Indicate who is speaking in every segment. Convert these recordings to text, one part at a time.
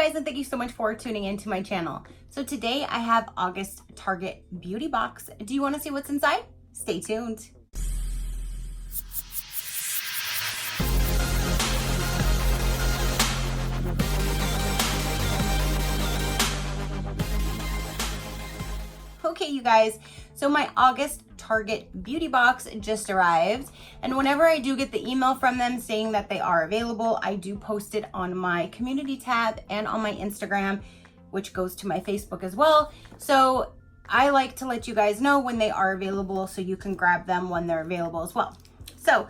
Speaker 1: guys, and thank you so much for tuning into my channel. So today I have August Target beauty box. Do you want to see what's inside? Stay tuned. Okay, you guys, so my August Target beauty box just arrived, and whenever I do get the email from them saying that they are available, I do post it on my community tab and on my Instagram, which goes to my Facebook as well. So I like to let you guys know when they are available so you can grab them when they're available as well. So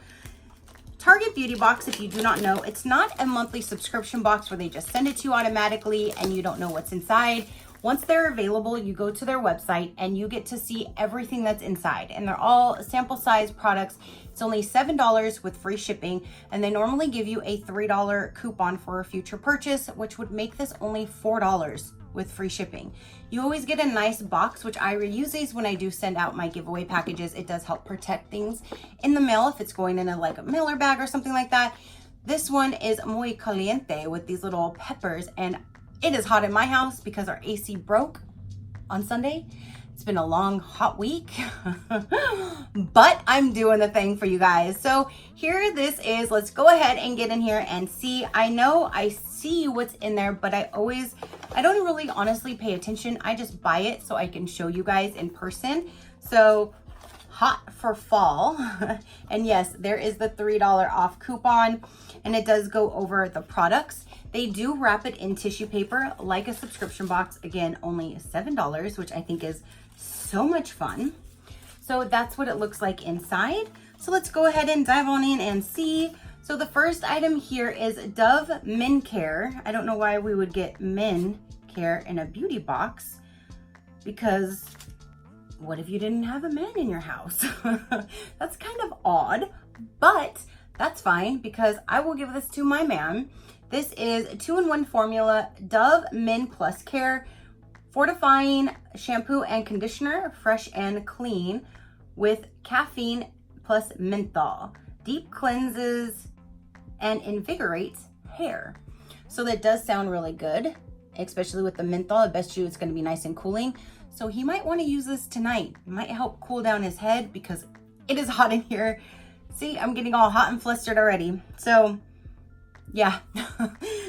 Speaker 1: Target beauty box, if you do not know, it's not a monthly subscription box where they just send it to you automatically and you don't know what's inside. Once they're available, you go to their website and you get to see everything that's inside, and they're all sample size products. It's only $7 with free shipping, and they normally give you a $3 coupon for a future purchase, which would make this only $4 with free shipping. You always get a nice box, which I reuse these when I do send out my giveaway packages. It does help protect things in the mail if it's going in a mailer bag or something like that. This one is muy caliente with these little peppers, and it is hot in my house because our AC broke on Sunday. It's been a long, hot week, but I'm doing the thing for you guys. So here this is. Let's go ahead and get in here and see. I know I see what's in there, but I don't really honestly pay attention. I just buy it so I can show you guys in person. So hot for fall. And yes, there is the $3 off coupon, and it does go over the products. They do wrap it in tissue paper like a subscription box. Again, only $7, which I think is so much fun. So that's what it looks like inside. So let's go ahead and dive on in and see. So the first item here is Dove Men Care. I don't know why we would get men care in a beauty box, because what if you didn't have a man in your house? That's kind of odd, but that's fine because I will give this to my man. This is a 2-in-1 formula, Dove Men Plus Care, fortifying shampoo and conditioner, fresh and clean, with caffeine plus menthol. Deep cleanses and invigorates hair. So that does sound really good, especially with the menthol. I bet you it's gonna be nice and cooling. So he might wanna use this tonight. It might help cool down his head because it is hot in here. See, I'm getting all hot and flustered already. So yeah,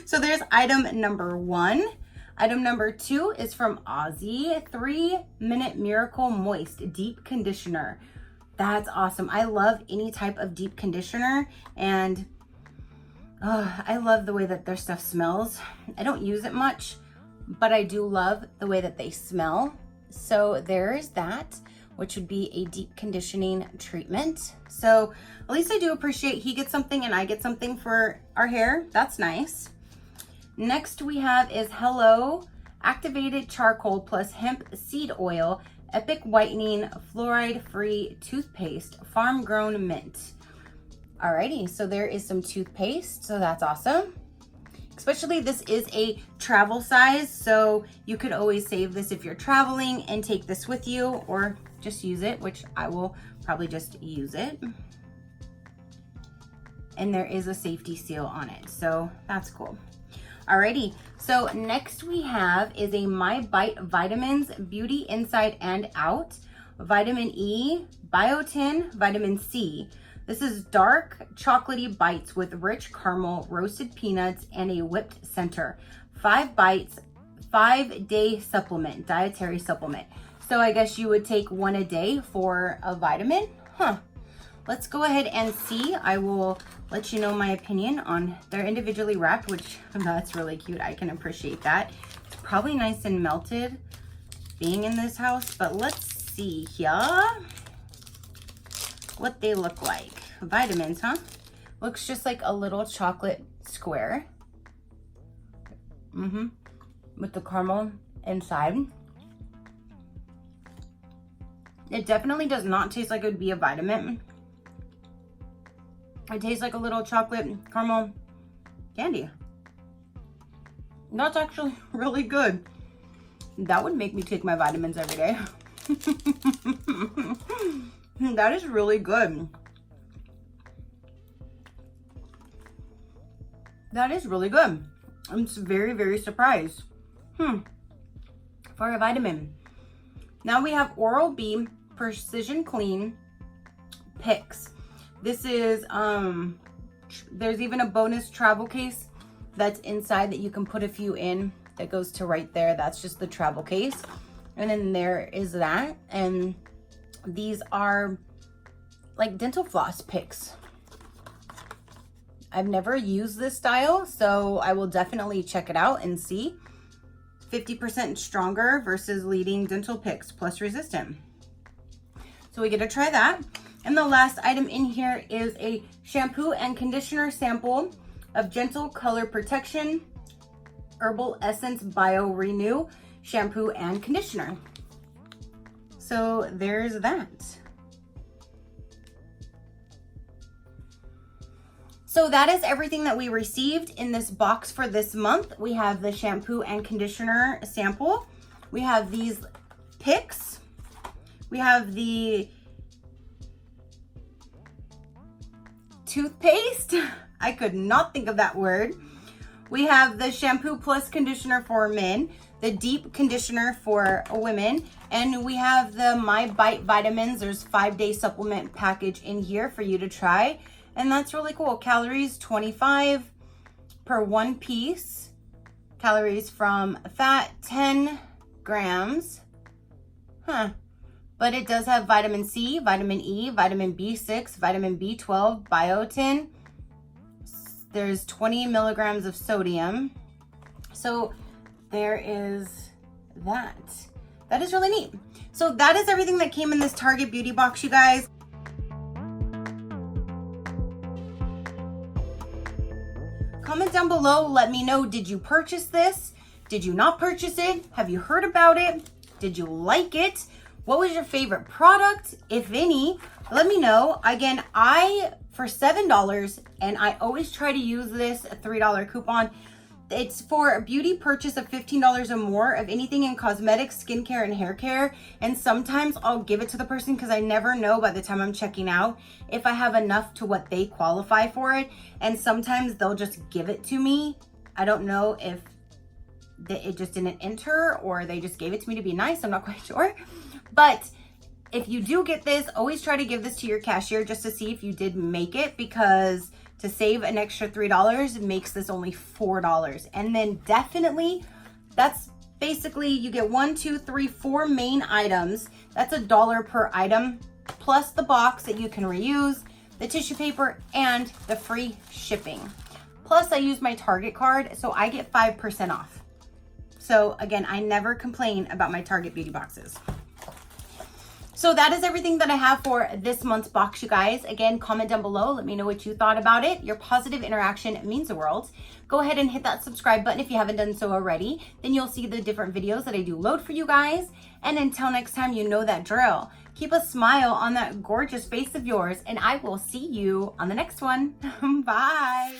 Speaker 1: so there's item number 1. Item number 2 is from Aussie, 3-Minute Miracle Moist Deep Conditioner. That's awesome. I love any type of deep conditioner, and I love the way that their stuff smells. I don't use it much, but I do love the way that they smell. So there's that, which would be a deep conditioning treatment. So at least I do appreciate he gets something and I get something for our hair. That's nice. Next we have is Hello Activated Charcoal plus Hemp Seed Oil Epic Whitening Fluoride Free Toothpaste Farm Grown Mint. Alrighty, so there is some toothpaste, so that's awesome. Especially this is a travel size, so you could always save this if you're traveling and take this with you, or just use it, which I will probably just use it. And there is a safety seal on it, so that's cool. Alrighty, so next we have is a My Bite Vitamins Beauty Inside and Out, Vitamin E, Biotin, Vitamin C. This is dark chocolatey bites with rich caramel, roasted peanuts, and a whipped center. 5 bites, 5-day supplement, dietary supplement. So I guess you would take 1 a day for a vitamin? Huh. Let's go ahead and see. I will let you know my opinion on, they're individually wrapped, which that's really cute. I can appreciate that. It's probably nice and melted being in this house, but let's see here what they look like. Vitamins, huh? Looks just like a little chocolate square. With the caramel inside. It definitely does not taste like it would be a vitamin. It tastes like a little chocolate caramel candy. That's actually really good. That would make me take my vitamins every day. That is really good. That is really good. I'm just very, very surprised. For a vitamin. Now we have Oral-B Precision Clean Picks. This is, there's even a bonus travel case that's inside that you can put a few in. That goes to right there. That's just the travel case. And then there is that. And these are like dental floss picks. I've never used this style, so I will definitely check it out and see. 50% stronger versus leading dental picks plus resistant. So we get to try that. And the last item in here is a shampoo and conditioner sample of Gentle Color Protection Herbal Essence Bio Renew shampoo and conditioner. So there's that. So that is everything that we received in this box for this month. We have the shampoo and conditioner sample. We have these picks. We have the toothpaste. I could not think of that word. We have the shampoo plus conditioner for men, the deep conditioner for women, and we have the My Bite vitamins. There's 5-day supplement package in here for you to try. And that's really cool. Calories 25 per one piece. Calories from fat 10 grams. But it does have vitamin C, vitamin E, vitamin B6, vitamin B12, biotin. There's 20 milligrams of sodium. So there is that. That is really neat. So that is everything that came in this Target beauty box, you guys. Comment down below, let me know, did you purchase this? Did you not purchase it? Have you heard about it? Did you like it? What was your favorite product, if any? Let me know. Again, for $7, and I always try to use this $3 coupon. It's for a beauty purchase of $15 or more of anything in cosmetics, skincare, and hair care. And sometimes I'll give it to the person because I never know by the time I'm checking out if I have enough to what they qualify for it. And sometimes they'll just give it to me. I don't know if it just didn't enter or they just gave it to me to be nice. I'm not quite sure. But if you do get this, always try to give this to your cashier just to see if you did make it, because to save an extra $3 makes this only $4. And then definitely, that's basically, you get 1, 2, 3, 4 main items. That's $1 per item, plus the box that you can reuse, the tissue paper, and the free shipping. Plus I use my Target card, so I get 5% off. So again, I never complain about my Target beauty boxes. So that is everything that I have for this month's box, you guys. Again, comment down below. Let me know what you thought about it. Your positive interaction means the world. Go ahead and hit that subscribe button if you haven't done so already. Then you'll see the different videos that I do load for you guys. And until next time, you know that drill. Keep a smile on that gorgeous face of yours, and I will see you on the next one. Bye.